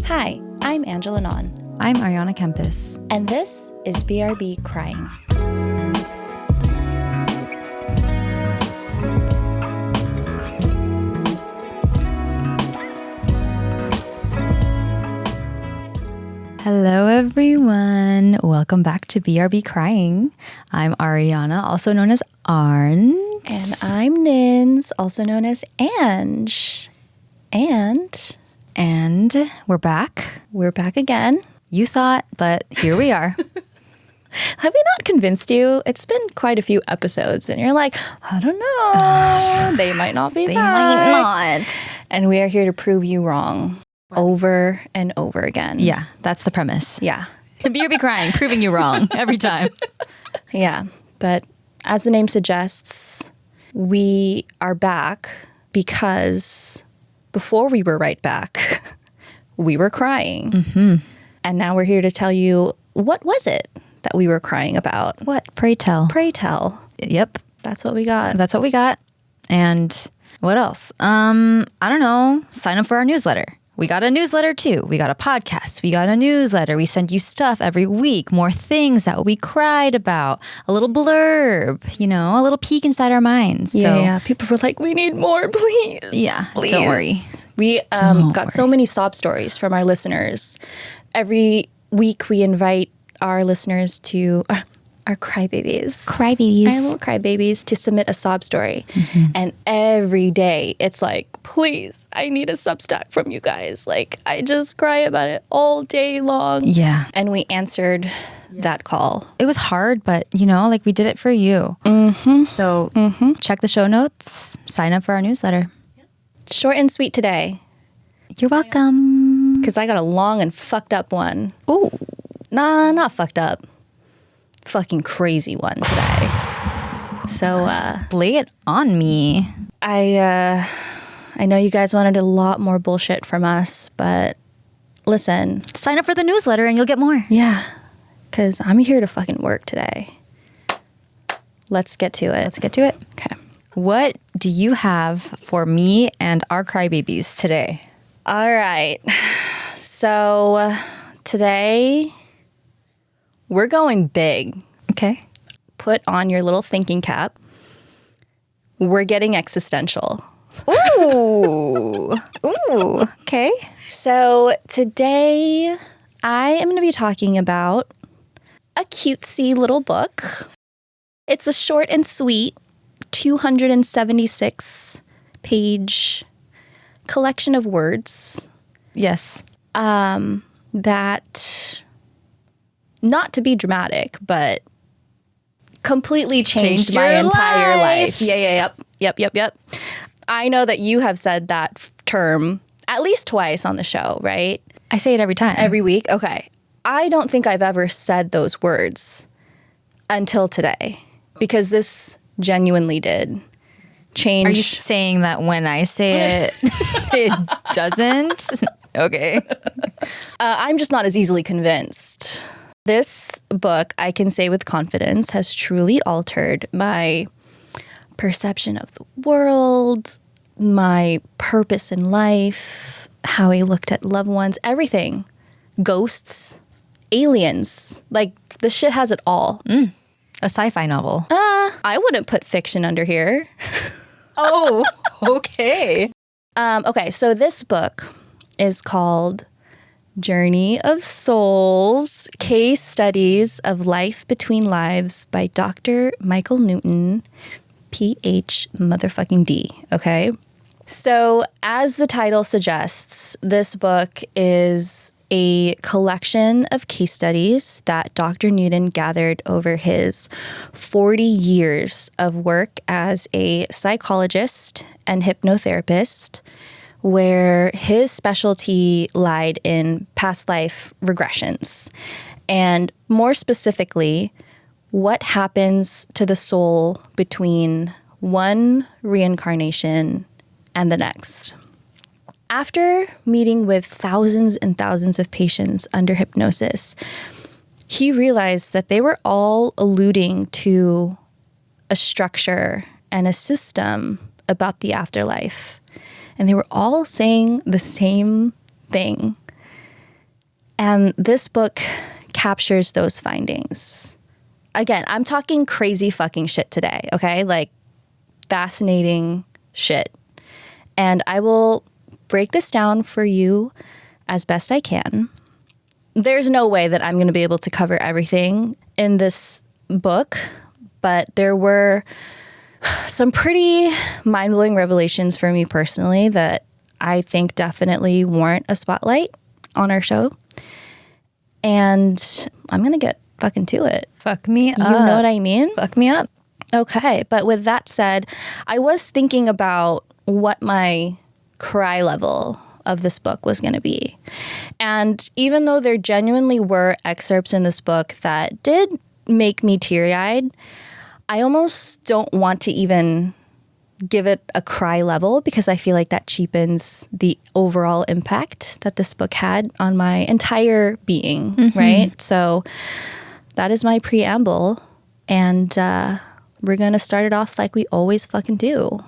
Hi, I'm Angela Non. I'm Ariana Kempis. And this is BRB Crying. Hello, everyone. Welcome back to BRB Crying. I'm Ariana, also known as Arns. And I'm Nins, also known as Ange. And we're back. We're back again. You thought, but here we are. Have we not convinced you? It's been quite a few episodes, and you're like, I don't know. They might not be They back. might not. And we are here to prove you wrong over and over again. Yeah, that's the premise. Yeah. BRB Crying, proving you wrong every time. Yeah. But as the name suggests, we are back because before we were right back, we were crying. Mm-hmm. And now we're here to tell you, what was it that we were crying about? What? Pray tell. Pray tell. Yep. That's what we got. That's what we got. And what else? I don't know. Sign up for our newsletter. We got a newsletter too. We got a podcast. We got a newsletter. We send you stuff every week. More things that we cried about. A little blurb, a little peek inside our minds. Yeah. People were like, we need more, please. Yeah, please. don't worry. We got so many sob stories from our listeners. Every week we invite our listeners to... our crybabies. Our little crybabies to submit a sob story. Mm-hmm. And every day it's like, please, I need a Substack from you guys. Like, I just cry about it all day long. Yeah. And we answered that call. It was hard, but, we did it for you. Mm-hmm. So check the show notes. Sign up for our newsletter. Short and sweet today. You're welcome. Because I got a long and fucked up one. Ooh. Nah, not fucked up. Fucking crazy one today. So lay it on me. I know you guys wanted a lot more bullshit from us, but listen. Sign up for the newsletter and you'll get more. Yeah, because I'm here to fucking work today. Let's get to it. Okay. What do you have for me and our crybabies today? All right. So today... we're going big. Okay. Put on your little thinking cap. We're getting existential. Ooh. Ooh. Okay. So today I am going to be talking about a cutesy little book. It's a short and sweet 276 page collection of words. Yes. That... not to be dramatic, but completely changed my entire life. Yeah. Yep. I know that you have said that term at least twice on the show, right? I say it every time. Every week? Okay. I don't think I've ever said those words until today because this genuinely did change. Are you saying that when I say it, it doesn't? Okay. I'm just not as easily convinced. This book, I can say with confidence, has truly altered my perception of the world, my purpose in life, how I looked at loved ones, everything. Ghosts, aliens, like the shit has it all. A sci-fi novel. I wouldn't put fiction under here. Oh, okay. Okay, so this book is called... Journey of Souls, Case Studies of Life Between Lives by Dr. Michael Newton, Ph. motherfucking D. Okay? So, as the title suggests, this book is a collection of case studies that Dr. Newton gathered over his 40 years of work as a psychologist and hypnotherapist, where his specialty lied in past life regressions. And more specifically, what happens to the soul between one reincarnation and the next. After meeting with thousands and thousands of patients under hypnosis, he realized that they were all alluding to a structure and a system about the afterlife. And they were all saying the same thing. And this book captures those findings. Again, I'm talking crazy fucking shit today, okay? Like fascinating shit. And I will break this down for you as best I can. There's no way that I'm going to be able to cover everything in this book, but there were some pretty mind-blowing revelations for me personally that I think definitely warrant a spotlight on our show. And I'm going to get fucking to it. Fuck me up. You know what I mean? Fuck me up. Okay. But with that said, I was thinking about what my cry level of this book was going to be. And even though there genuinely were excerpts in this book that did make me teary-eyed, I almost don't want to even give it a cry level because I feel like that cheapens the overall impact that this book had on my entire being, right? So that is my preamble. And we're going to start it off like we always fucking do.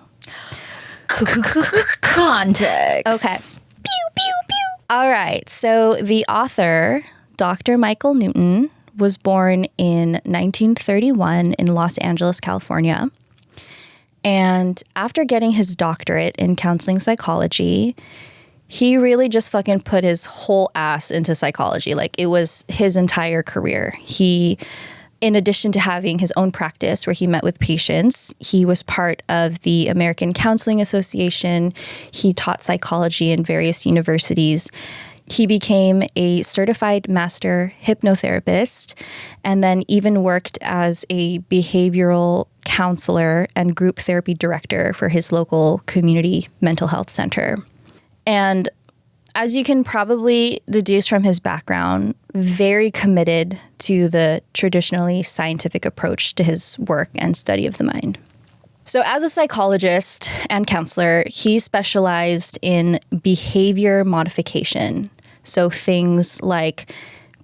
Context. Okay. Pew, pew, pew. All right. So the author, Dr. Michael Newton, was born in 1931 in Los Angeles, California. And after getting his doctorate in counseling psychology, he really just fucking put his whole ass into psychology. Like it was his entire career. He, in addition to having his own practice where he met with patients, he was part of the American Counseling Association. He taught psychology in various universities. He became a certified master hypnotherapist and then even worked as a behavioral counselor and group therapy director for his local community mental health center. And as you can probably deduce from his background, very committed to the traditionally scientific approach to his work and study of the mind. So as a psychologist and counselor, he specialized in behavior modification. So things like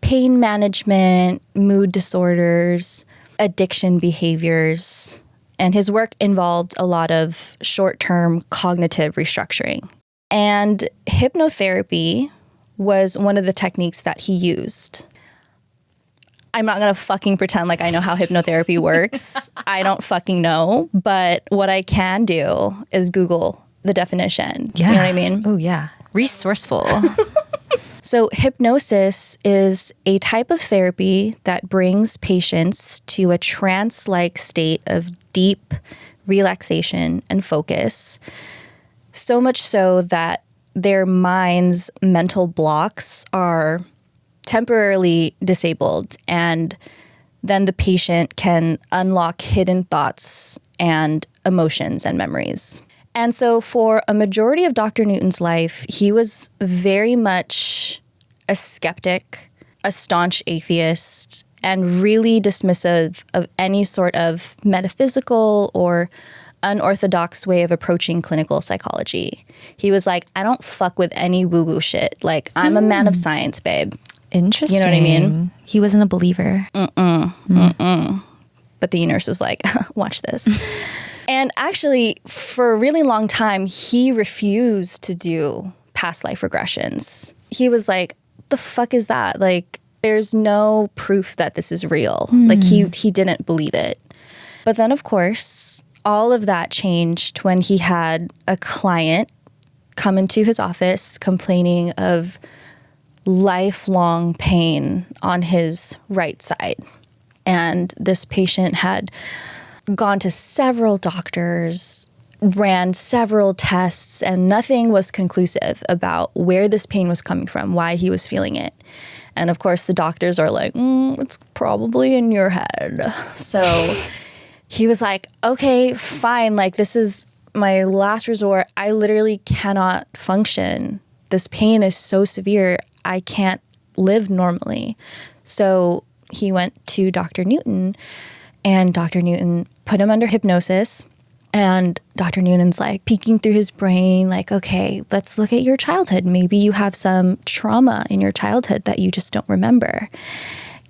pain management, mood disorders, addiction behaviors, and his work involved a lot of short-term cognitive restructuring. And hypnotherapy was one of the techniques that he used. I'm not going to fucking pretend like I know how hypnotherapy works. I don't fucking know. But what I can do is Google the definition. Yeah. You know what I mean? Oh, yeah. Resourceful. So hypnosis is a type of therapy that brings patients to a trance-like state of deep relaxation and focus, so much so that their mind's mental blocks are temporarily disabled, and then the patient can unlock hidden thoughts and emotions and memories. And so for a majority of Dr. Newton's life, he was very much a skeptic, a staunch atheist, and really dismissive of any sort of metaphysical or unorthodox way of approaching clinical psychology. He was like, I don't fuck with any woo-woo shit. Like, I'm a man of science, babe. Interesting. You know what I mean? He wasn't a believer. But the nurse was like, watch this. And actually, for a really long time, he refused to do past life regressions. He was like, the fuck is that? Like, there's no proof that this is real. Like, he didn't believe it. But then, of course, all of that changed when he had a client come into his office complaining of lifelong pain on his right side. And this patient had gone to several doctors, ran several tests, and nothing was conclusive about where this pain was coming from, why he was feeling it. And of course, the doctors are like, it's probably in your head. So he was like, okay, fine. Like, this is my last resort. I literally cannot function. This pain is so severe. I can't live normally. So he went to Dr. Newton, and Dr. Newton put him under hypnosis. And Dr. Newton's like peeking through his brain, like, okay, let's look at your childhood. Maybe you have some trauma in your childhood that you just don't remember.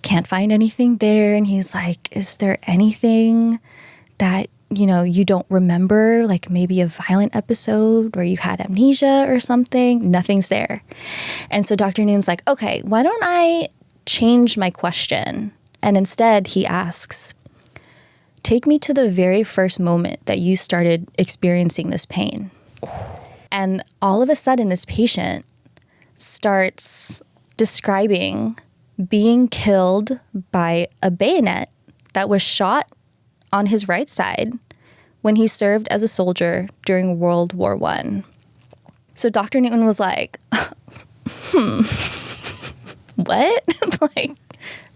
Can't find anything there. And he's like, is there anything that you don't remember like maybe a violent episode where you had amnesia or something? Nothing's there. And so Dr. Noon's like, okay, why don't I change my question? And instead he asks, take me to the very first moment that you started experiencing this pain. And all of a sudden, this patient starts describing being killed by a bayonet that was shot on his right side when he served as a soldier during World War I. So Dr. Newton was like, what? Like,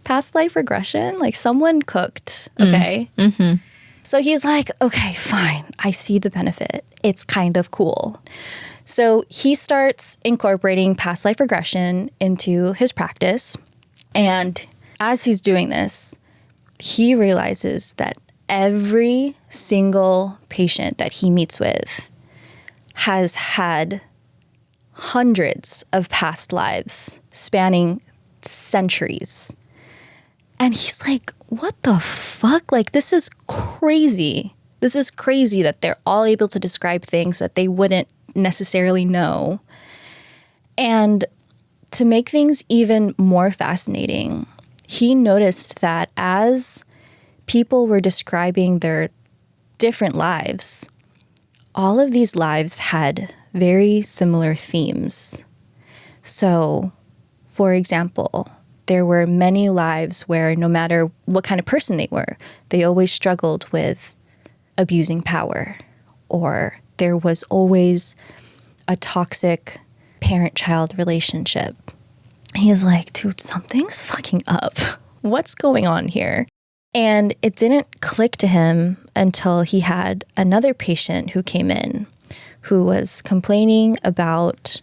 past life regression? Like, someone cooked, okay? Mm-hmm. So he's like, okay, fine. I see the benefit. It's kind of cool. So he starts incorporating past life regression into his practice. And as he's doing this, he realizes that every single patient that he meets with has had hundreds of past lives spanning centuries. And he's like, what the fuck? Like, this is crazy. This is crazy that they're all able to describe things that they wouldn't necessarily know. And to make things even more fascinating, he noticed that as people were describing their different lives, all of these lives had very similar themes. So, for example, there were many lives where no matter what kind of person they were, they always struggled with abusing power, or there was always a toxic parent-child relationship. He's like, dude, something's fucking up. What's going on here? And it didn't click to him until he had another patient who came in who was complaining about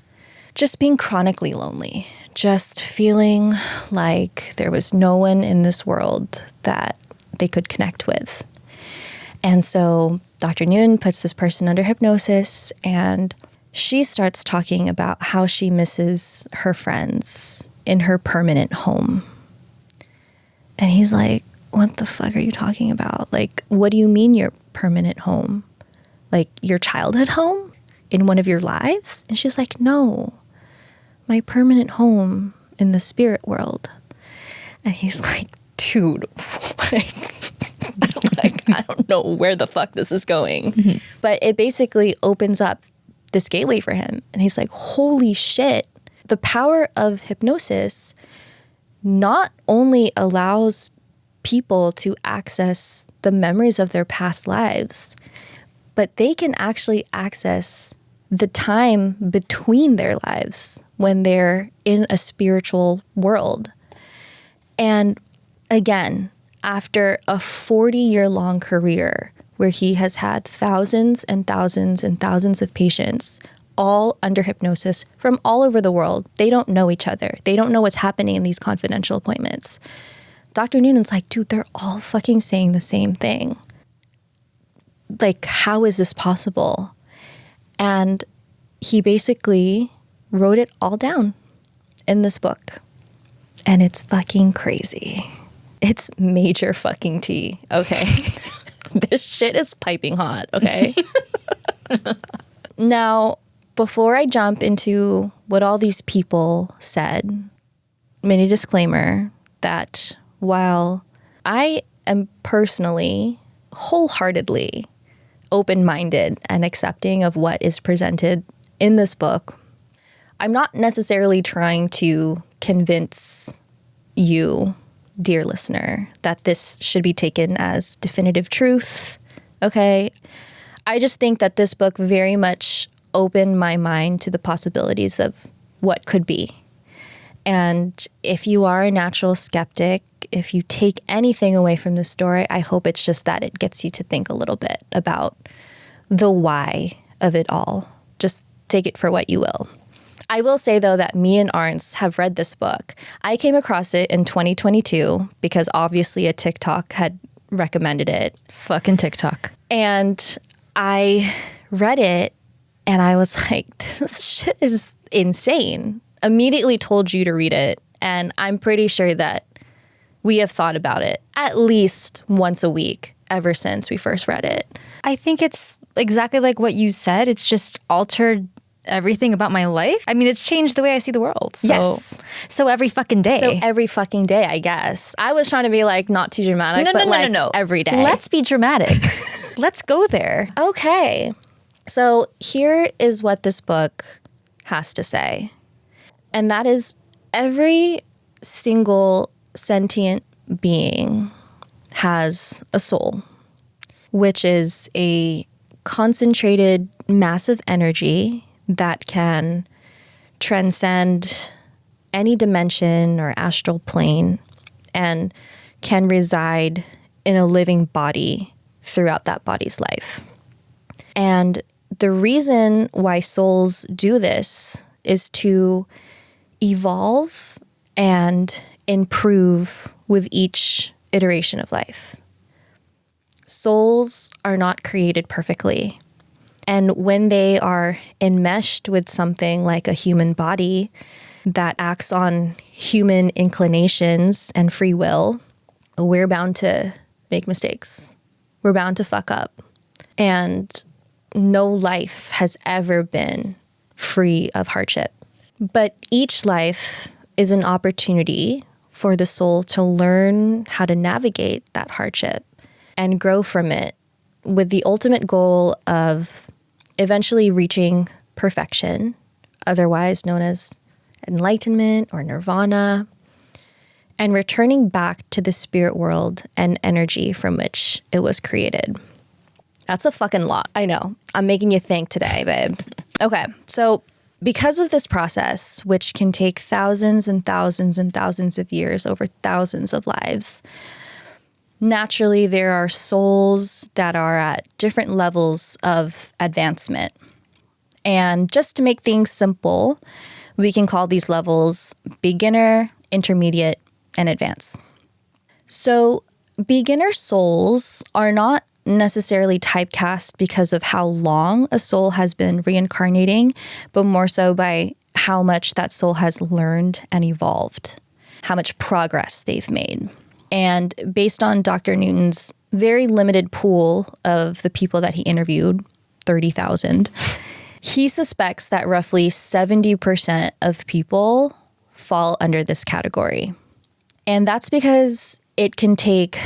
just being chronically lonely, just feeling like there was no one in this world that they could connect with. And so Dr. Nguyen puts this person under hypnosis, and she starts talking about how she misses her friends in her permanent home. And he's like, what the fuck are you talking about? Like, what do you mean your permanent home? Like your childhood home in one of your lives? And she's like, no, my permanent home in the spirit world. And he's like, dude, like I don't know where the fuck this is going. Mm-hmm. But it basically opens up this gateway for him. And he's like, holy shit, the power of hypnosis not only allows people to access the memories of their past lives, but they can actually access the time between their lives when they're in a spiritual world. And again, after a 40-year-long career where he has had thousands and thousands and thousands of patients all under hypnosis from all over the world, they don't know each other. They don't know what's happening in these confidential appointments. Dr. Noonan's like, dude, they're all fucking saying the same thing. Like, how is this possible? And he basically wrote it all down in this book. And it's fucking crazy. It's major fucking tea, okay? This shit is piping hot, okay? Now, before I jump into what all these people said, mini disclaimer that while I am personally, wholeheartedly open-minded and accepting of what is presented in this book, I'm not necessarily trying to convince you, dear listener, that this should be taken as definitive truth, okay? I just think that this book very much opened my mind to the possibilities of what could be. And if you are a natural skeptic, if you take anything away from the story, I hope it's just that it gets you to think a little bit about the why of it all. Just take it for what you will. I will say, though, that me and Arns have read this book. I came across it in 2022 because obviously a TikTok had recommended it. Fucking TikTok. And I read it and I was like, this shit is insane. Immediately told you to read it. And I'm pretty sure that we have thought about it at least once a week ever since we first read it. I think it's exactly like what you said. It's just altered everything about my life. I mean, it's changed the way I see the world. So, Yes. So every fucking day. So every fucking day, I guess. I was trying to be like not too dramatic, no. Every day. Let's be dramatic. Let's go there. Okay. So here is what this book has to say. And that is every single sentient being has a soul, which is a concentrated, massive energy that can transcend any dimension or astral plane and can reside in a living body throughout that body's life. And the reason why souls do this is to evolve and improve with each iteration of life. Souls are not created perfectly. And when they are enmeshed with something like a human body that acts on human inclinations and free will, we're bound to make mistakes. We're bound to fuck up. And no life has ever been free of hardship. But each life is an opportunity for the soul to learn how to navigate that hardship and grow from it with the ultimate goal of eventually reaching perfection, otherwise known as enlightenment or nirvana, and returning back to the spirit world and energy from which it was created. That's a fucking lot. I know. I'm making you think today, babe. Okay, so because of this process, which can take thousands and thousands and thousands of years over thousands of lives, naturally, there are souls that are at different levels of advancement. And just to make things simple, we can call these levels beginner, intermediate, and advanced. So beginner souls are not necessarily typecast because of how long a soul has been reincarnating, but more so by how much that soul has learned and evolved, how much progress they've made. And based on Dr. Newton's very limited pool of the people that he interviewed, 30,000, he suspects that roughly 70% of people fall under this category. And that's because it can take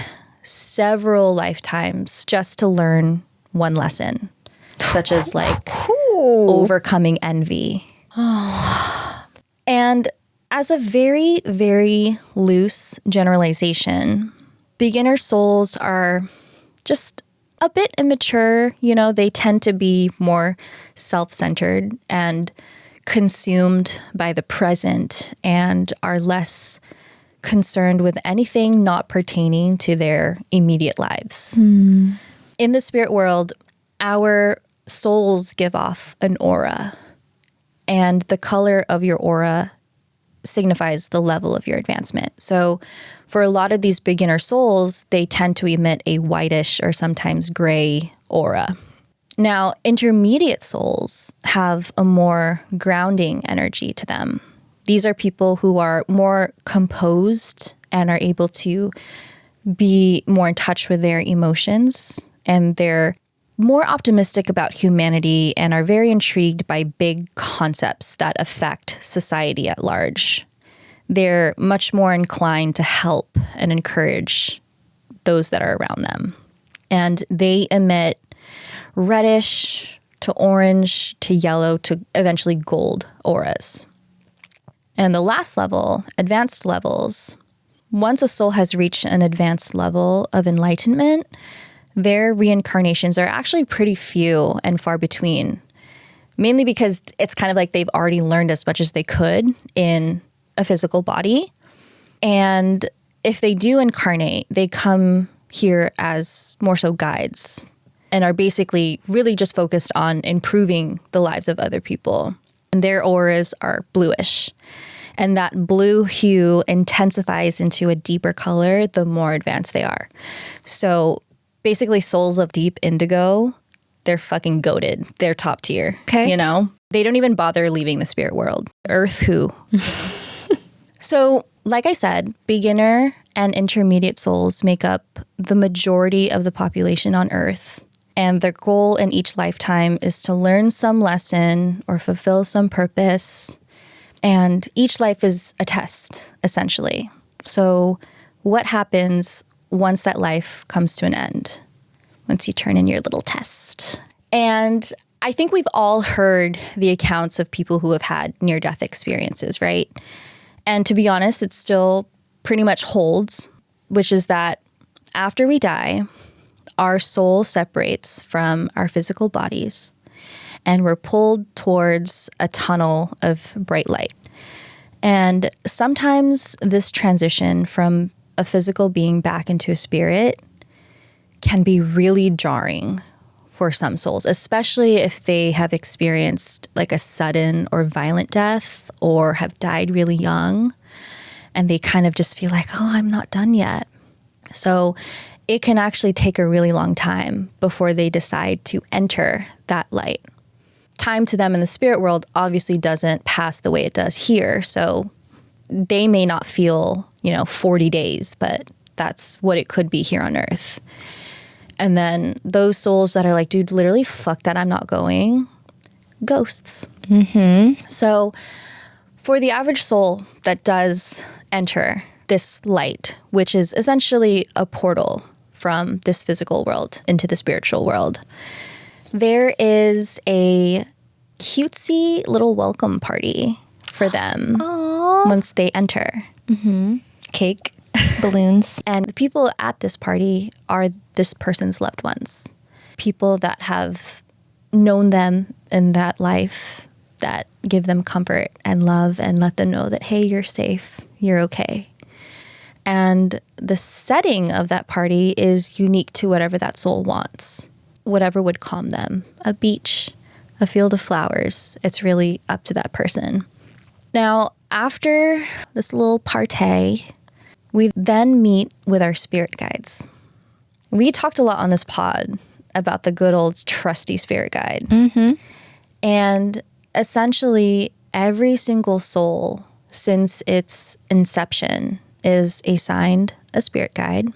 several lifetimes just to learn one lesson, such as like overcoming envy. And as a very, very loose generalization, beginner souls are just a bit immature. You know, they tend to be more self-centered and consumed by the present and are less concerned with anything not pertaining to their immediate lives. In the spirit world, our souls give off an aura, and the color of your aura signifies the level of your advancement. So for a lot of these beginner souls, they tend to emit a whitish or sometimes gray aura. Now, intermediate souls have a more grounding energy to them. These are people who are more composed and are able to be more in touch with their emotions, and they're more optimistic about humanity and are very intrigued by big concepts that affect society at large. They're much more inclined to help and encourage those that are around them. And they emit reddish to orange to yellow to eventually gold auras. And the last level, advanced levels, once a soul has reached an advanced level of enlightenment, their reincarnations are actually pretty few and far between, mainly because it's kind of like they've already learned as much as they could in a physical body. And if they do incarnate, they come here as more so guides and are basically really just focused on improving the lives of other people. And their auras are bluish. And that blue hue intensifies into a deeper color the more advanced they are. So basically, souls of deep indigo, they're fucking goated. They're top tier. Okay. You know? They don't even bother leaving the spirit world. Earth who? So like I said, beginner and intermediate souls make up the majority of the population on Earth. And their goal in each lifetime is to learn some lesson or fulfill some purpose. And each life is a test, essentially. So what happens once that life comes to an end? Once you turn in your little test. And I think we've all heard the accounts of people who have had near-death experiences, right? And to be honest, it still pretty much holds, which is that after we die, our soul separates from our physical bodies and we're pulled towards a tunnel of bright light. And sometimes this transition from a physical being back into a spirit can be really jarring for some souls, especially if they have experienced like a sudden or violent death or have died really young and they kind of just feel like, oh, I'm not done yet. So it can actually take a really long time before they decide to enter that light. Time to them in the spirit world obviously doesn't pass the way it does here. So they may not feel, 40 days, but that's what it could be here on Earth. And then those souls that are like, dude, literally, fuck that, I'm not going. Ghosts. Mm-hmm. So for the average soul that does enter this light, which is essentially a portal from this physical world into the spiritual world, there is a cutesy little welcome party for them. Aww. Once they enter. Mm-hmm. Cake, balloons. And the people at this party are this person's loved ones. People that have known them in that life, that give them comfort and love and let them know that, hey, you're safe, you're okay. And the setting of that party is unique to whatever that soul wants, whatever would calm them. A beach, a field of flowers. It's really up to that person. Now, after this little party, we then meet with our spirit guides. We talked a lot on this pod about the good old trusty spirit guide. Mm-hmm. And essentially, every single soul since its inception is assigned a spirit guide.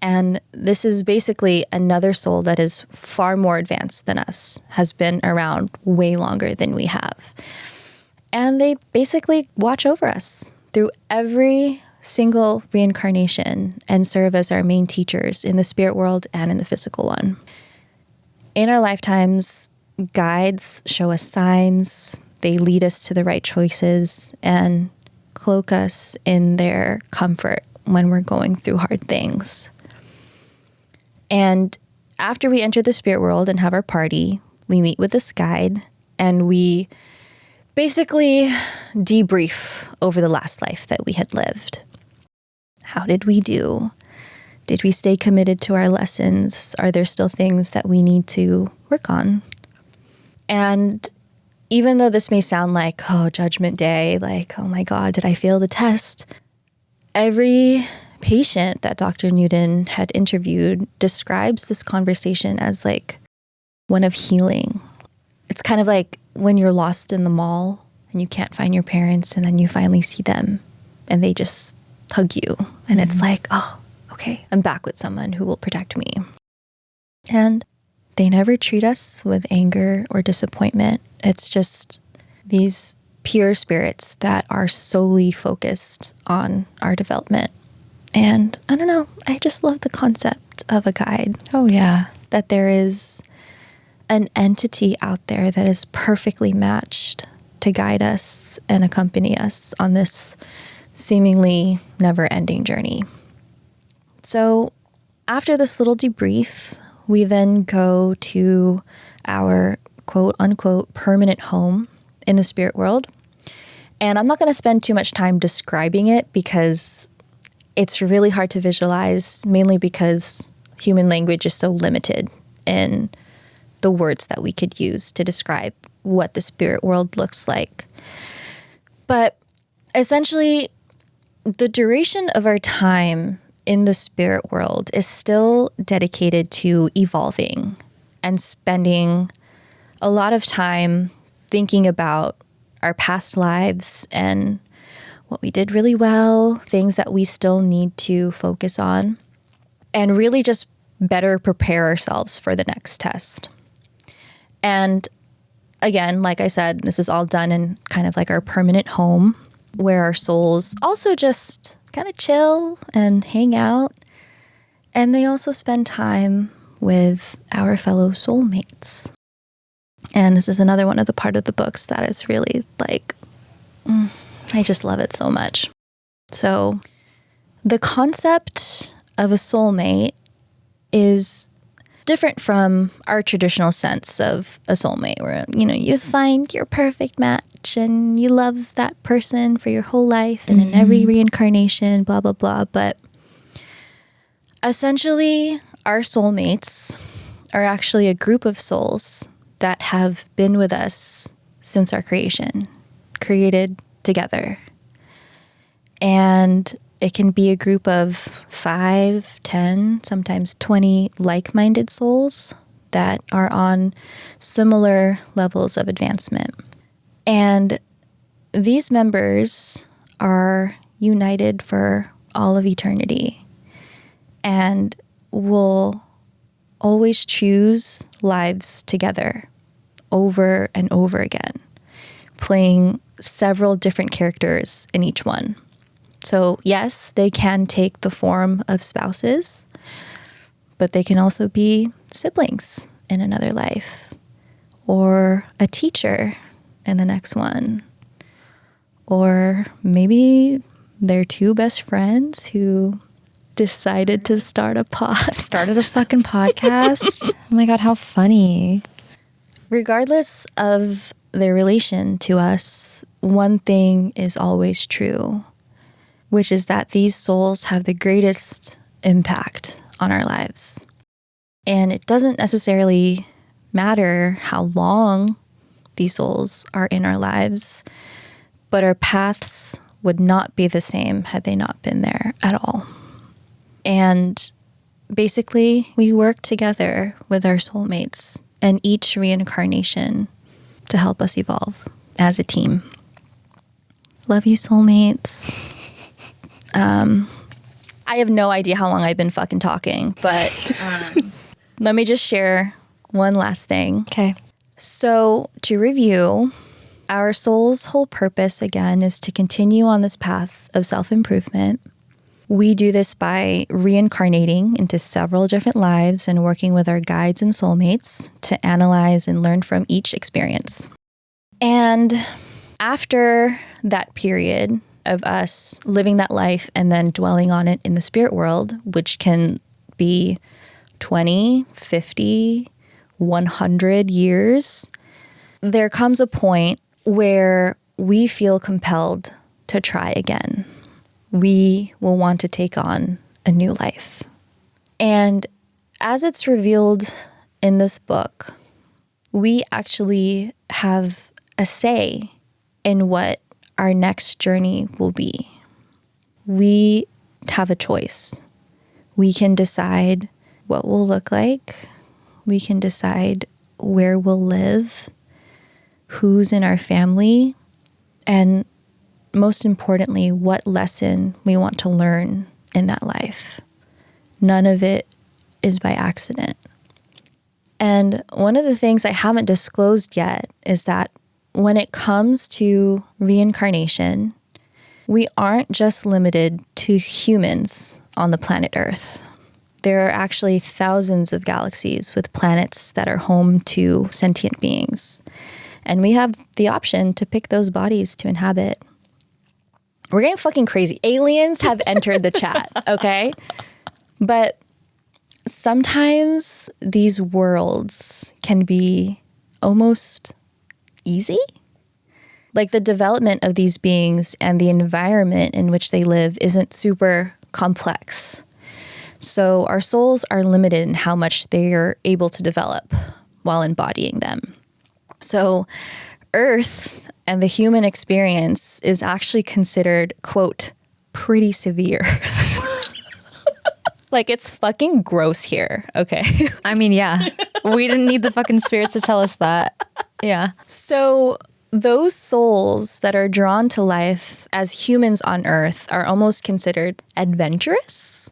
And this is basically another soul that is far more advanced than us, has been around way longer than we have. And they basically watch over us through every single reincarnation and serve as our main teachers in the spirit world and in the physical one. In our lifetimes, guides show us signs, they lead us to the right choices, and cloak us in their comfort when we're going through hard things. And after we enter the spirit world and have our party, we meet with this guide and we basically debrief over the last life that we had lived. How did we do? Did we stay committed to our lessons? Are there still things that we need to work on? And even though this may sound like, oh, Judgment Day, like, oh my God, did I fail the test? Every patient that Dr. Newton had interviewed describes this conversation as like one of healing. It's kind of like when you're lost in the mall and you can't find your parents and then you finally see them and they just hug you. And it's like, oh, okay, I'm back with someone who will protect me. And they never treat us with anger or disappointment. It's just these pure spirits that are solely focused on our development. And I don't know, I just love the concept of a guide. Oh, yeah. That there is an entity out there that is perfectly matched to guide us and accompany us on this seemingly never-ending journey. So after this little debrief, we then go to our quote-unquote permanent home in the spirit world. And I'm not going to spend too much time describing it because it's really hard to visualize, mainly because human language is so limited in the words that we could use to describe what the spirit world looks like. But essentially, the duration of our time in the spirit world is still dedicated to evolving and spending a lot of time thinking about our past lives and what we did really well, things that we still need to focus on, and really just better prepare ourselves for the next test. And again, like I said, this is all done in kind of like our permanent home where our souls also just kind of chill and hang out. And they also spend time with our fellow soulmates. And this is another one of the part of the books that is really like, I just love it so much. So the concept of a soulmate is different from our traditional sense of a soulmate where, you know, you find your perfect match and you love that person for your whole life and in every reincarnation, blah, blah, blah. But essentially, our soulmates are actually a group of souls that have been with us since our creation, created together. And it can be a group of 5, 10, sometimes 20 like-minded souls that are on similar levels of advancement. And these members are united for all of eternity and will always choose lives together over and over again, playing several different characters in each one. So yes, they can take the form of spouses, but they can also be siblings in another life, or a teacher in the next one, or maybe they're two best friends who decided to start a Started a fucking podcast. Oh my God, how funny. Regardless of their relation to us, one thing is always true, which is that these souls have the greatest impact on our lives. And it doesn't necessarily matter how long these souls are in our lives, but our paths would not be the same had they not been there at all. And basically, we work together with our soulmates and each reincarnation to help us evolve as a team. Love you, soulmates. I have no idea how long I've been fucking talking, but let me just share one last thing. Okay. So to review, our soul's whole purpose, again, is to continue on this path of self-improvement. We do this by reincarnating into several different lives and working with our guides and soulmates to analyze and learn from each experience. And after that period of us living that life and then dwelling on it in the spirit world, which can be 20, 50, 100 years, there comes a point where we feel compelled to try again. We will want to take on a new life. And as it's revealed in this book, we actually have a say in what our next journey will be. We have a choice. We can decide what we'll look like. We can decide where we'll live, who's in our family, and most importantly, what lesson we want to learn in that life. None of it is by accident. And one of the things I haven't disclosed yet is that when it comes to reincarnation, we aren't just limited to humans on the planet Earth. There are actually thousands of galaxies with planets that are home to sentient beings. And we have the option to pick those bodies to inhabit. We're getting fucking crazy. Aliens have entered the chat, okay? But sometimes these worlds can be almost easy. Like the development of these beings and the environment in which they live isn't super complex. So our souls are limited in how much they're able to develop while embodying them. So Earth and the human experience is actually considered, quote, pretty severe. Like, it's fucking gross here, okay? I mean, yeah. We didn't need the fucking spirits to tell us that. Yeah. So those souls that are drawn to life as humans on Earth are almost considered adventurous,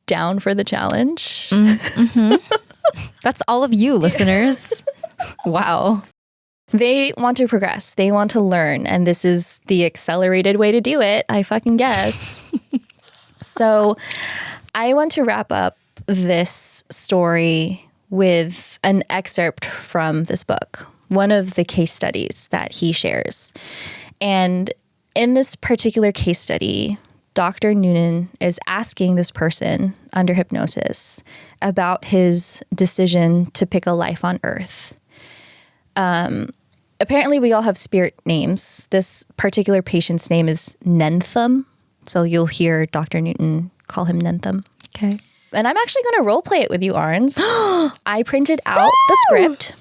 down for the challenge. That's all of you, listeners. Wow. They want to progress. They want to learn. And this is the accelerated way to do it, I fucking guess. So I want to wrap up this story with an excerpt from this book, one of the case studies that he shares. And in this particular case study, Dr. Noonan is asking this person under hypnosis about his decision to pick a life on Earth. Apparently, we all have spirit names. This particular patient's name is Nentham. So you'll hear Dr. Newton call him Nentham. Okay. And I'm actually going to role play it with you, Arns. I printed out the script.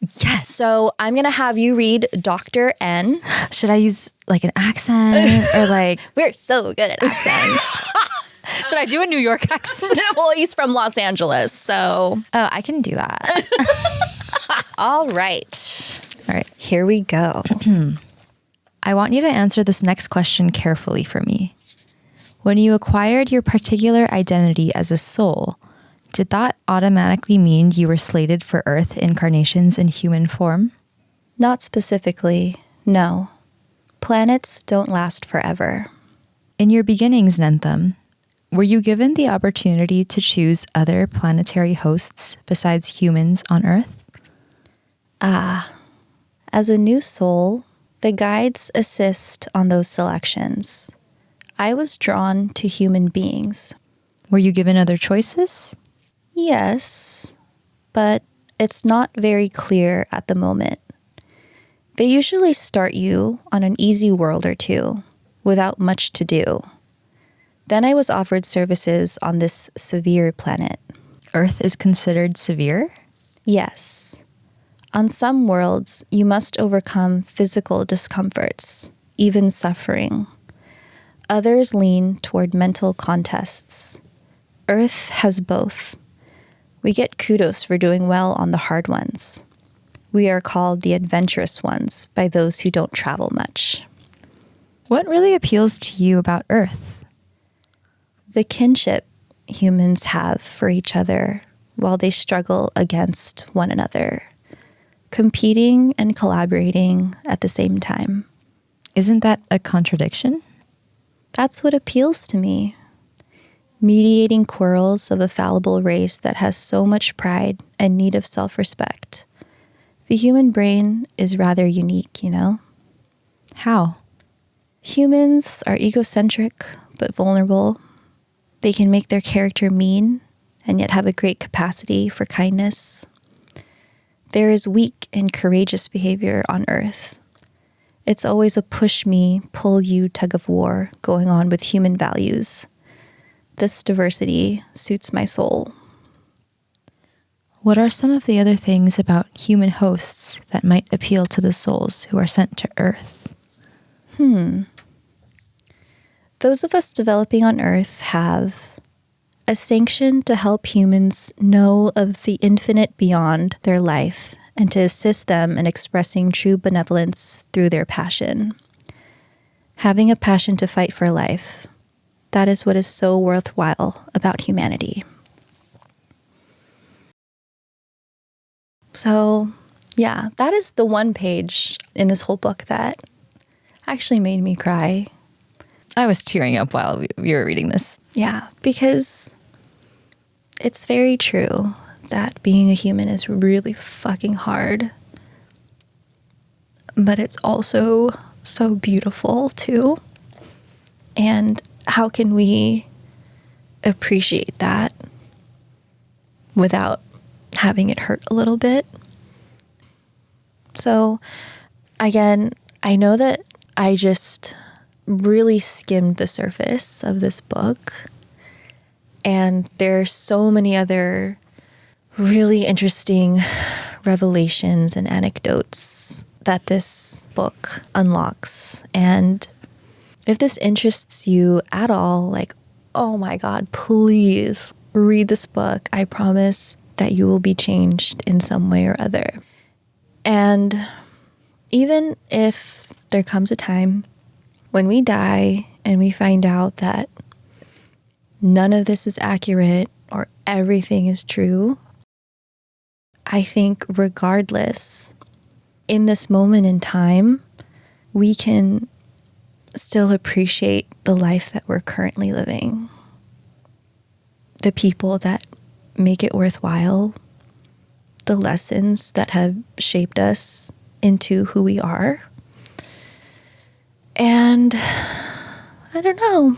Yes. So I'm going to have you read Dr. N. Should I use like an accent or like... We're so good at accents. Should I do a New York accent? Well, he's from Los Angeles, so... Oh, I can do that. All right. All right. Here we go. I want you to answer this next question carefully for me. When you acquired your particular identity as a soul, did that automatically mean you were slated for Earth incarnations in human form? Not specifically, no. Planets don't last forever. In your beginnings, Nentham, were you given the opportunity to choose other planetary hosts besides humans on Earth? As a new soul, the guides assist on those selections. I was drawn to human beings. Were you given other choices? Yes, but it's not very clear at the moment. They usually start you on an easy world or two, without much to do. Then I was offered services on this severe planet. Earth is considered severe? Yes. On some worlds, you must overcome physical discomforts, even suffering. Others lean toward mental contests. Earth has both. We get kudos for doing well on the hard ones. We are called the adventurous ones by those who don't travel much. What really appeals to you about Earth? The kinship humans have for each other while they struggle against one another, competing and collaborating at the same time. Isn't that a contradiction? That's what appeals to me. Mediating quarrels of a fallible race that has so much pride and need of self-respect. The human brain is rather unique, you know? How? Humans are egocentric but vulnerable. They can make their character mean and yet have a great capacity for kindness. There is weak and courageous behavior on Earth. It's always a push me, pull you tug of war going on with human values. This diversity suits my soul. What are some of the other things about human hosts that might appeal to the souls who are sent to Earth? Those of us developing on Earth have a sanction to help humans know of the infinite beyond their life and to assist them in expressing true benevolence through their passion. Having a passion to fight for life, that is what is so worthwhile about humanity. So, yeah, that is the one page in this whole book that actually made me cry. I was tearing up while we were reading this. Yeah, because it's very true that being a human is really fucking hard. But it's also so beautiful too. And how can we appreciate that without having it hurt a little bit? So again, I know that I just really skimmed the surface of this book. And there are so many other really interesting revelations and anecdotes that this book unlocks. And if this interests you at all, like, oh my God, please read this book. I promise that you will be changed in some way or other. And even if there comes a time when we die and we find out that none of this is accurate or everything is true, I think regardless, in this moment in time, we can still appreciate the life that we're currently living. The people that make it worthwhile, the lessons that have shaped us into who we are. And I don't know,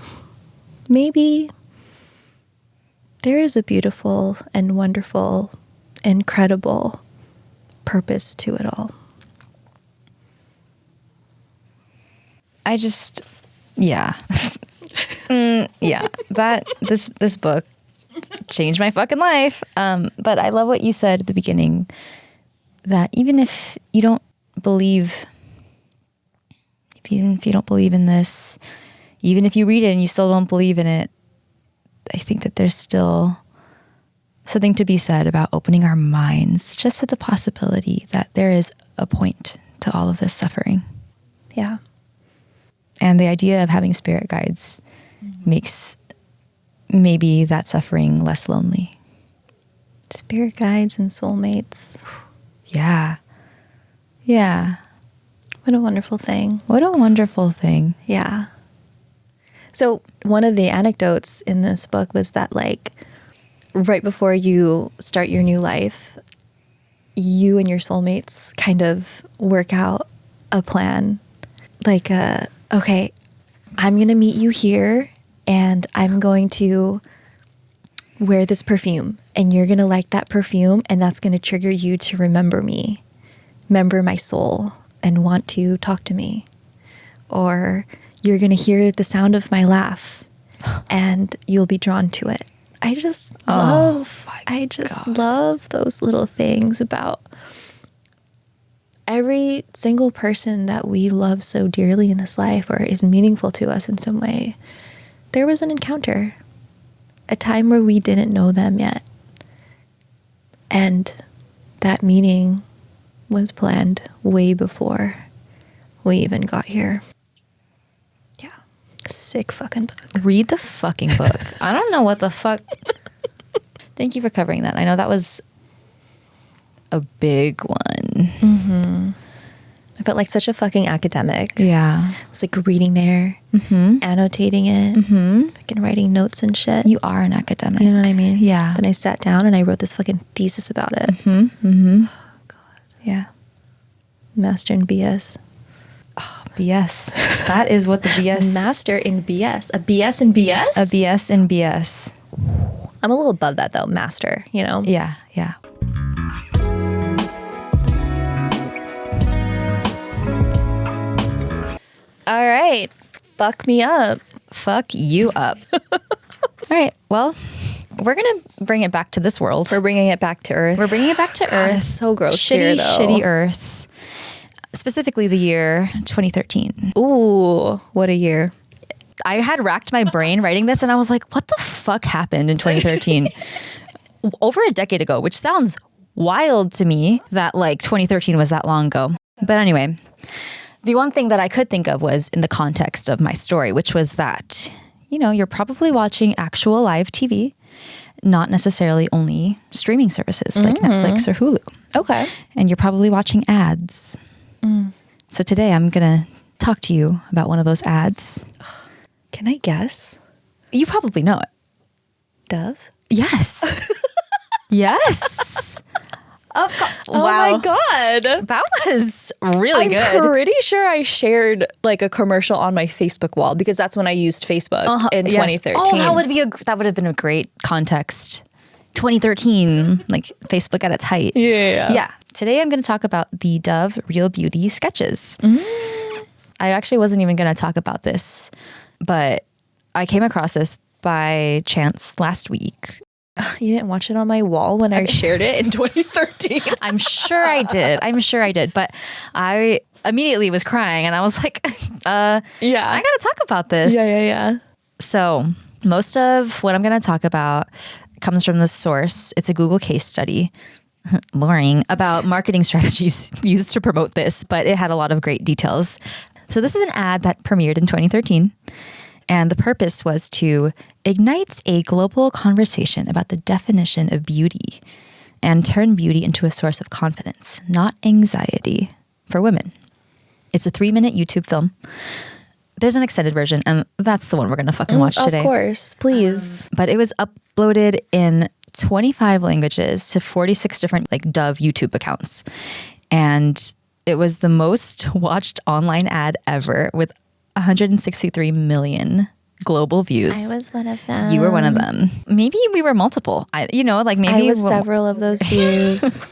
maybe there is a beautiful and wonderful, incredible purpose to it all. I just, yeah. Yeah, this book changed my fucking life. But I love what you said at the beginning, that even if you don't believe, even if you don't believe in this, even if you read it and you still don't believe in it, I think that there's still something to be said about opening our minds just to the possibility that there is a point to all of this suffering. Yeah. And the idea of having spirit guides makes maybe that suffering less lonely. Spirit guides and soulmates. Yeah. Yeah. What a wonderful thing. What a wonderful thing. Yeah. So one of the anecdotes in this book was that, like, right before you start your new life, you and your soulmates kind of work out a plan. Like, okay, I'm going to meet you here and I'm going to wear this perfume and you're going to like that perfume and that's going to trigger you to remember me, remember my soul and want to talk to me. Or you're going to hear the sound of my laugh and you'll be drawn to it. I just love those little things about every single person that we love so dearly in this life or is meaningful to us in some way. There was an encounter, a time where we didn't know them yet. And that meeting was planned way before we even got here. Yeah. Sick fucking book. Read the fucking book. I don't know what the fuck. Thank you for covering that. I know that was a big one. Mm-hmm. I felt like such a fucking academic. Yeah. I was like reading there, annotating it, fucking writing notes and shit. You are an academic. You know what I mean? Yeah. Then I sat down and I wrote this fucking thesis about it. Oh, God. Yeah. Master in BS. Oh, BS. That is what the BS. Master in BS. A BS in BS? A BS in BS. I'm a little above that though. Master, you know? Yeah. Yeah. All right. Fuck me up. Fuck you up. All right. Well, we're going to bring it back to this world. We're bringing it back to Earth. We're bringing it back to God, Earth. It's so gross Shitty, here, though. shitty Earth. Specifically the year 2013. Ooh, what a year. I had racked my brain writing this and I was like, what the fuck happened in 2013? Over a decade ago, which sounds wild to me that like 2013 was that long ago. But anyway, the one thing that I could think of was in the context of my story, which was that, you know, you're probably watching actual live TV, not necessarily only streaming services like Netflix or Hulu. Okay. And you're probably watching ads. So today I'm going to talk to you about one of those ads. Can I guess? You probably know it. Dove? Yes. Yes. Of course. Oh Wow. my God. That was really good. I'm pretty sure I shared like a commercial on my Facebook wall because that's when I used Facebook in 2013. Oh, that would have been a great context. 2013, like Facebook at its height. Yeah. Yeah. Today I'm going to talk about the Dove Real Beauty sketches. I actually wasn't even going to talk about this, but I came across this by chance last week. You didn't watch it on my wall when I shared it in 2013. I'm sure I did. But I immediately was crying and I was like, I got to talk about this. Yeah. So most of what I'm going to talk about comes from this source. It's a Google case study. boring, about marketing strategies used to promote this, but it had a lot of great details. So this is an ad that premiered in 2013. And the purpose was to ignite a global conversation about the definition of beauty and turn beauty into a source of confidence, not anxiety, for women. It's a 3-minute YouTube film. There's an extended version, and that's the one we're going to fucking watch today. Of course, please. But it was uploaded in 25 languages to 46 different Dove YouTube accounts. And it was the most watched online ad ever with 163 million global views. I was one of them. You were one of them. Maybe we were multiple. Maybe I was several of those views.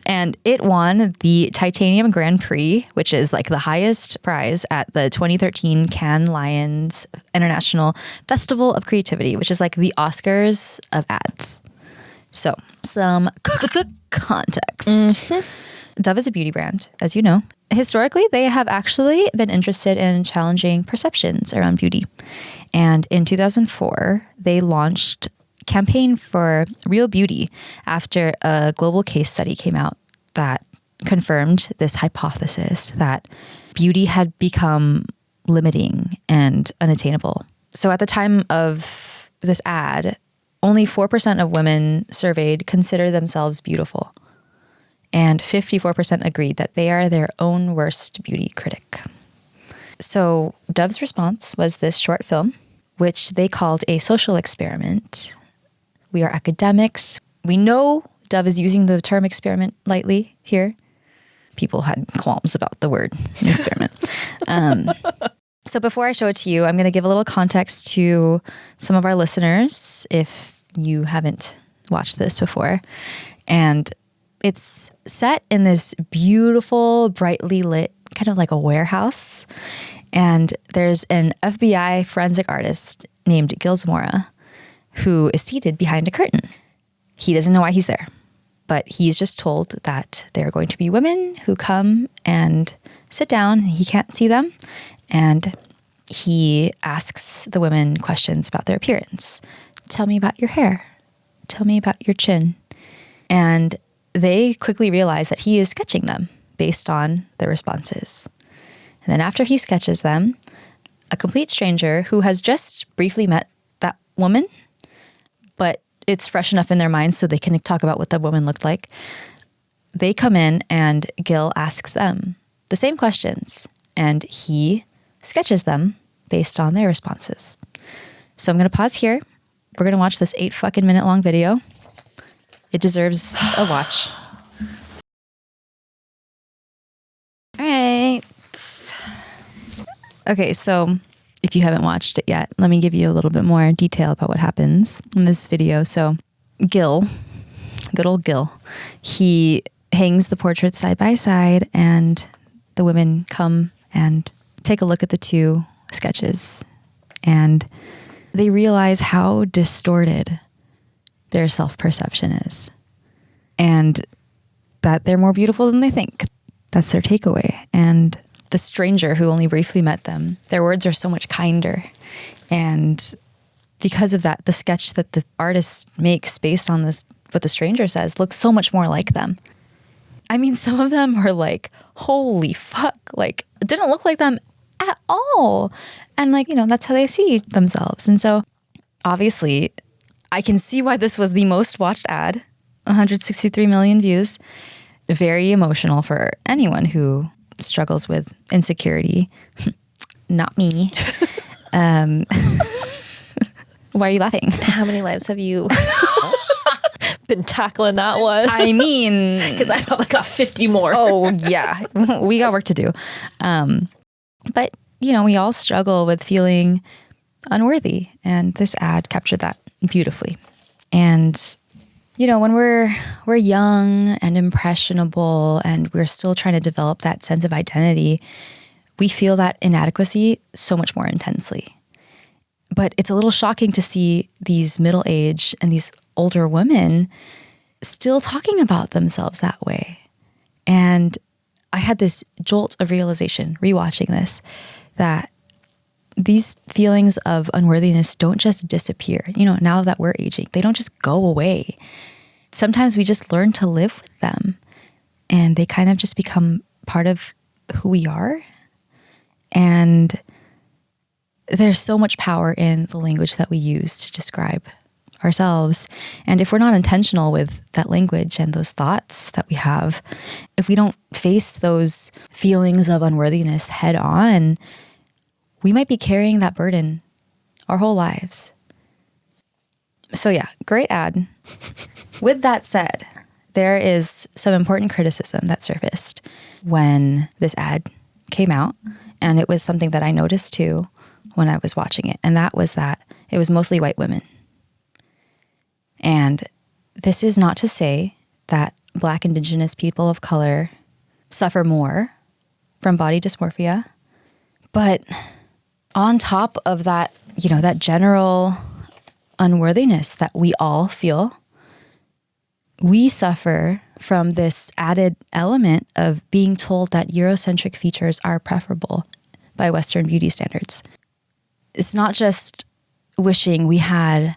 And it won the Titanium Grand Prix, which is the highest prize at the 2013 Cannes Lions International Festival of Creativity, which is the Oscars of ads. So, some context. Mm-hmm. Dove is a beauty brand, as you know. Historically, they have actually been interested in challenging perceptions around beauty. And in 2004, they launched Campaign for Real Beauty after a global case study came out that confirmed this hypothesis that beauty had become limiting and unattainable. So at the time of this ad, only 4% of women surveyed consider themselves beautiful. And 54% agreed that they are their own worst beauty critic. So Dove's response was this short film, which they called a social experiment. We are academics. We know Dove is using the term experiment lightly here. People had qualms about the word experiment. So before I show it to you, I'm going to give a little context to some of our listeners if you haven't watched this before. And it's set in this beautiful, brightly lit, kind of like a warehouse. And there's an FBI forensic artist named Gil Zamora who is seated behind a curtain. He doesn't know why he's there, but he's just told that there are going to be women who come and sit down. He can't see them. And he asks the women questions about their appearance. Tell me about your hair. Tell me about your chin. And they quickly realize that he is sketching them based on their responses. And then after he sketches them, a complete stranger who has just briefly met that woman, but it's fresh enough in their minds so they can talk about what that woman looked like, they come in and Gil asks them the same questions and he sketches them based on their responses. So I'm going to pause here. We're going to watch this 8-minute long video. It deserves a watch. All right. Okay, so if you haven't watched it yet, let me give you a little bit more detail about what happens in this video. So Gil, good old Gil, he hangs the portraits side by side and the women come and take a look at the two sketches and they realize how distorted their self-perception is and that they're more beautiful than they think. That's their takeaway. And the stranger who only briefly met them, their words are so much kinder. And because of that, the sketch that the artist makes based on this, what the stranger says, looks so much more like them. I mean, some of them are holy fuck, it didn't look like them at all. And that's how they see themselves. And so obviously I can see why this was the most watched ad, 163 million views, very emotional for anyone who struggles with insecurity. Not me. Why are you laughing? How many lives have you been tackling that one? I mean, because I probably got 50 more. Oh yeah, we got work to do. But we all struggle with feeling unworthy, and this ad captured that beautifully. And when we're young and impressionable and we're still trying to develop that sense of identity, we feel that inadequacy so much more intensely. But it's a little shocking to see these middle-aged and these older women still talking about themselves that way. And I had this jolt of realization rewatching this, that these feelings of unworthiness don't just disappear. Now that we're aging, they don't just go away. sometimes we just learn to live with them, and they kind of just become part of who we are. And there's so much power in the language that we use to describe ourselves. And if we're not intentional with that language and those thoughts that we have, if we don't face those feelings of unworthiness head on, we might be carrying that burden our whole lives. So yeah, great ad. With that said, there is some important criticism that surfaced when this ad came out. And it was something that I noticed too when I was watching it. And that was that it was mostly white women. And this is not to say that Black, Indigenous people of color suffer more from body dysmorphia. But on top of that, that general unworthiness that we all feel, we suffer from this added element of being told that Eurocentric features are preferable by Western beauty standards. It's not just wishing we had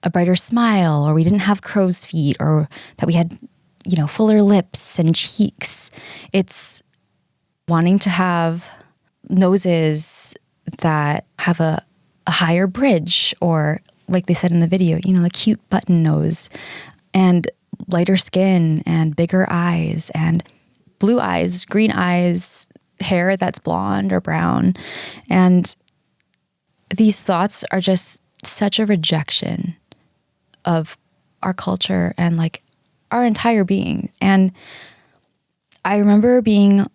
a brighter smile, or we didn't have crow's feet, or that we had, fuller lips and cheeks. It's wanting to have noses that have a higher bridge, or like they said in the video, a cute button nose, and lighter skin and bigger eyes and blue eyes, green eyes, hair that's blonde or brown. And these thoughts are just such a rejection of our culture and like our entire being. And I remember being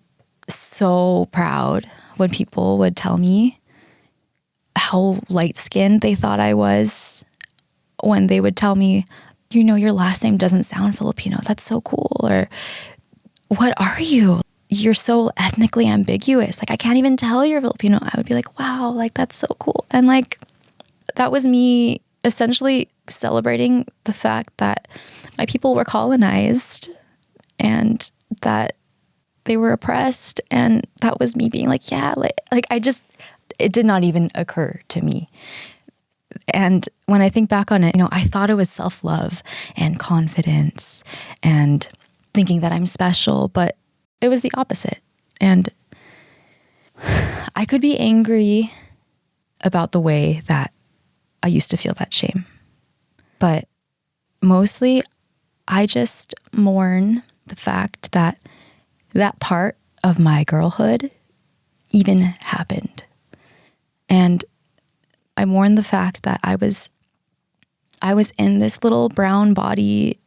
so proud when people would tell me how light-skinned they thought I was, when they would tell me, your last name doesn't sound Filipino. That's so cool. Or, what are you? You're so ethnically ambiguous. Like, I can't even tell you're Filipino. I would be like, wow, like, that's so cool. And like, that was me essentially celebrating the fact that my people were colonized and that they were oppressed. And that was me being like, yeah, it did not even occur to me. And when I think back on it, I thought it was self-love and confidence and thinking that I'm special, but it was the opposite. And I could be angry about the way that I used to feel that shame. But mostly, I just mourn the fact that that part of my girlhood even happened. And I mourn the fact that I was in this little brown body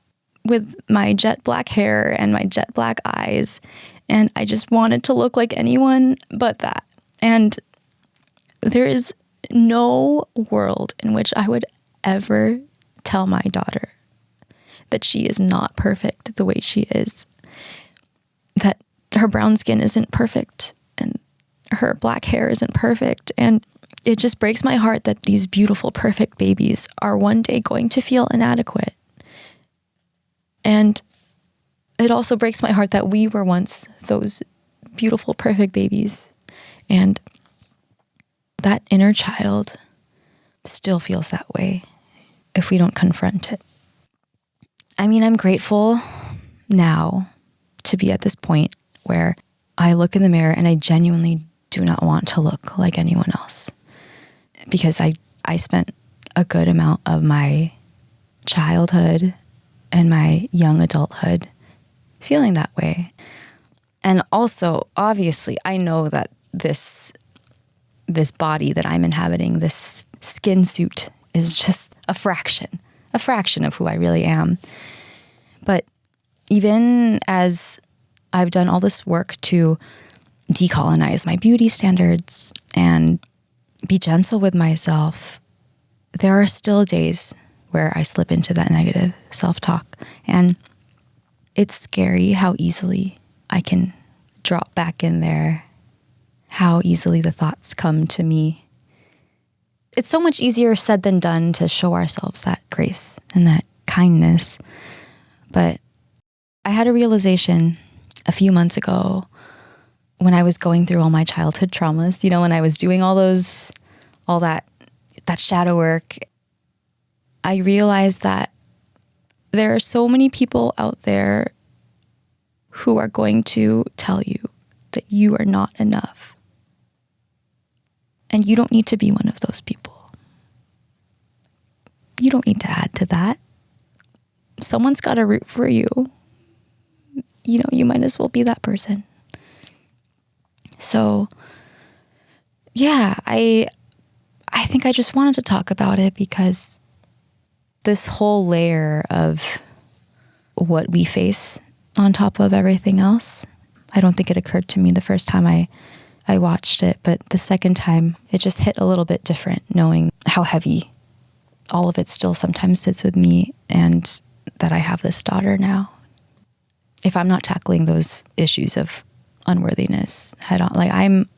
with my jet black hair and my jet black eyes, and I just wanted to look like anyone but that. And there is no world in which I would ever tell my daughter that she is not perfect the way she is, that her brown skin isn't perfect and her black hair isn't perfect. And it just breaks my heart that these beautiful, perfect babies are one day going to feel inadequate. And it also breaks my heart that we were once those beautiful, perfect babies. And that inner child still feels that way if we don't confront it. I mean, I'm grateful now to be at this point where I look in the mirror and I genuinely do not want to look like anyone else. Because I spent a good amount of my childhood and my young adulthood feeling that way. And also, obviously, I know that this body that I'm inhabiting, this skin suit, is just a fraction of who I really am. But even as I've done all this work to decolonize my beauty standards and be gentle with myself, there are still days where I slip into that negative self-talk. And it's scary how easily I can drop back in there, how easily the thoughts come to me. It's so much easier said than done to show ourselves that grace and that kindness. But I had a realization a few months ago when I was going through all my childhood traumas, when I was doing all that shadow work, I realized that there are so many people out there who are going to tell you that you are not enough. And you don't need to be one of those people. You don't need to add to that. Someone's got to root for you. You know, you might as well be that person. So, yeah, I think I just wanted to talk about it because this whole layer of what we face on top of everything else, I don't think it occurred to me the first time I watched it, but the second time it just hit a little bit different, knowing how heavy all of it still sometimes sits with me, and that I have this daughter now. If I'm not tackling those issues of unworthiness head on, like I am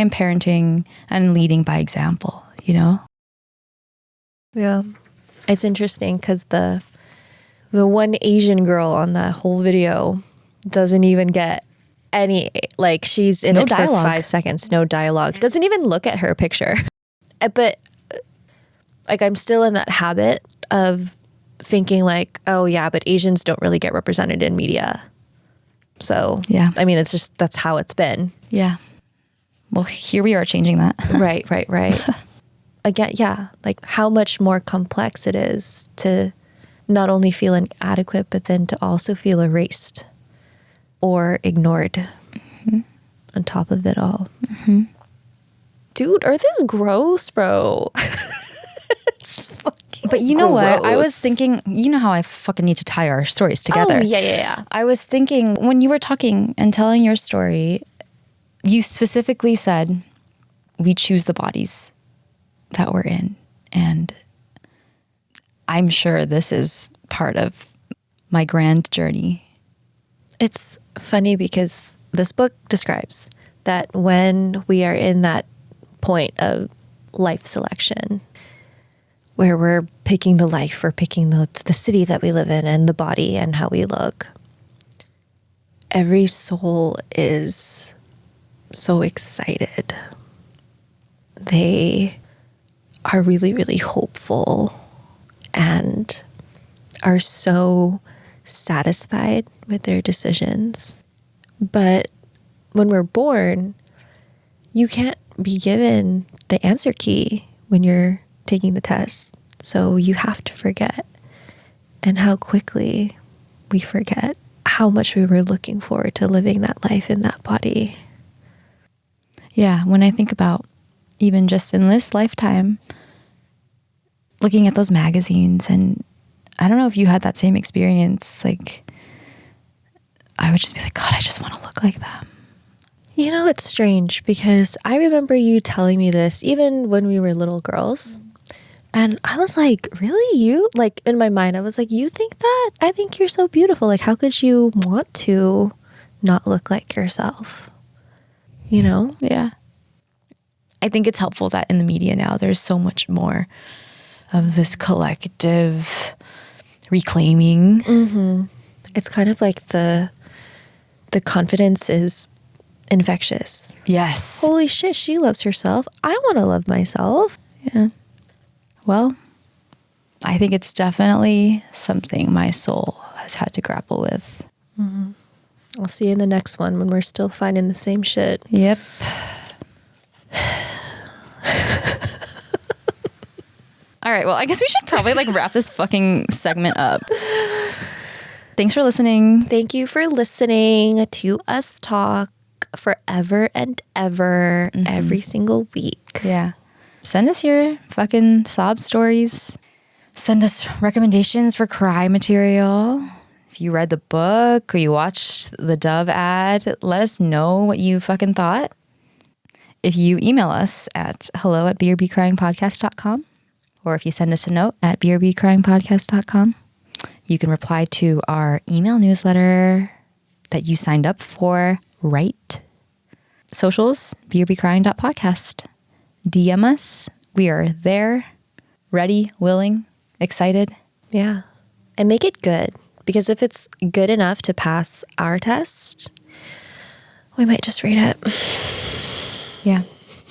parenting and leading by example, you know? Yeah. It's interesting because the one Asian girl on that whole video doesn't even get any, like, she's in No it dialogue. for 5 seconds, no dialogue, doesn't even look at her picture. But like, I'm still in that habit of thinking like, oh yeah, but Asians don't really get represented in media. So Yeah. I mean, it's just, that's how it's been. Yeah. Well, here we are changing that. Right. Again, yeah, like how much more complex it is to not only feel inadequate, but then to also feel erased or ignored on top of it all. Dude, Earth is gross, bro. It's fucking But you know what? I was gross. thinking, you know how I fucking need to tie our stories together. Oh, yeah. I was thinking when you were talking and telling your story, you specifically said, we choose the bodies that we're in. And I'm sure this is part of my grand journey. It's funny because this book describes that when we are in that point of life selection, where we're picking the life, we're picking the city that we live in and the body and how we look, every soul is so excited. They are really, really hopeful and are so satisfied with their decisions. But when we're born, you can't be given the answer key when you're taking the test. So you have to forget. And how quickly we forget how much we were looking forward to living that life in that body. Yeah, when I think about even just in this lifetime, looking at those magazines, and I don't know if you had that same experience, like I would just be like, God, I just want to look like them. You know, it's strange because I remember you telling me this even when we were little girls. And I was like, really? You? Like, in my mind, I was like, you think that? I think you're so beautiful. Like, how could you want to not look like yourself? You know? Yeah. I think it's helpful that in the media now, there's so much more of this collective reclaiming. Mm-hmm. It's kind of like the confidence is infectious. Yes. Holy shit, she loves herself. I want to love myself. Yeah. Well, I think it's definitely something my soul has had to grapple with. Mm-hmm. I'll see you in the next one when we're still finding the same shit. Yep. All right. Well, I guess we should probably like wrap this fucking segment up. Thanks for listening. Thank you for listening to us talk forever and ever, every single week. Yeah. Send us your fucking sob stories. Send us recommendations for cry material. If you read the book or you watched the Dove ad, let us know what you fucking thought. If you email us at hello@brbcryingpodcast.com, or if you send us a note at brbcryingpodcast.com, you can reply to our email newsletter that you signed up for, right? Socials, brbcrying.podcast. DM us. We are there, ready, willing, excited. Yeah. And make it good. Because if it's good enough to pass our test, we might just read it. Yeah.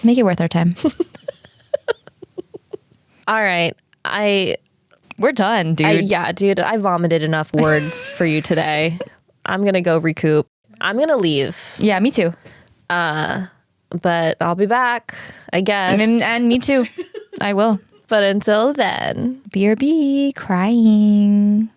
Make it worth our time. All right. We're done, dude. Yeah, dude, I vomited enough words for you today. I'm going to go recoup. I'm going to leave. Yeah, me too. But I'll be back, I guess. And me too. I will. But until then. BRB, crying.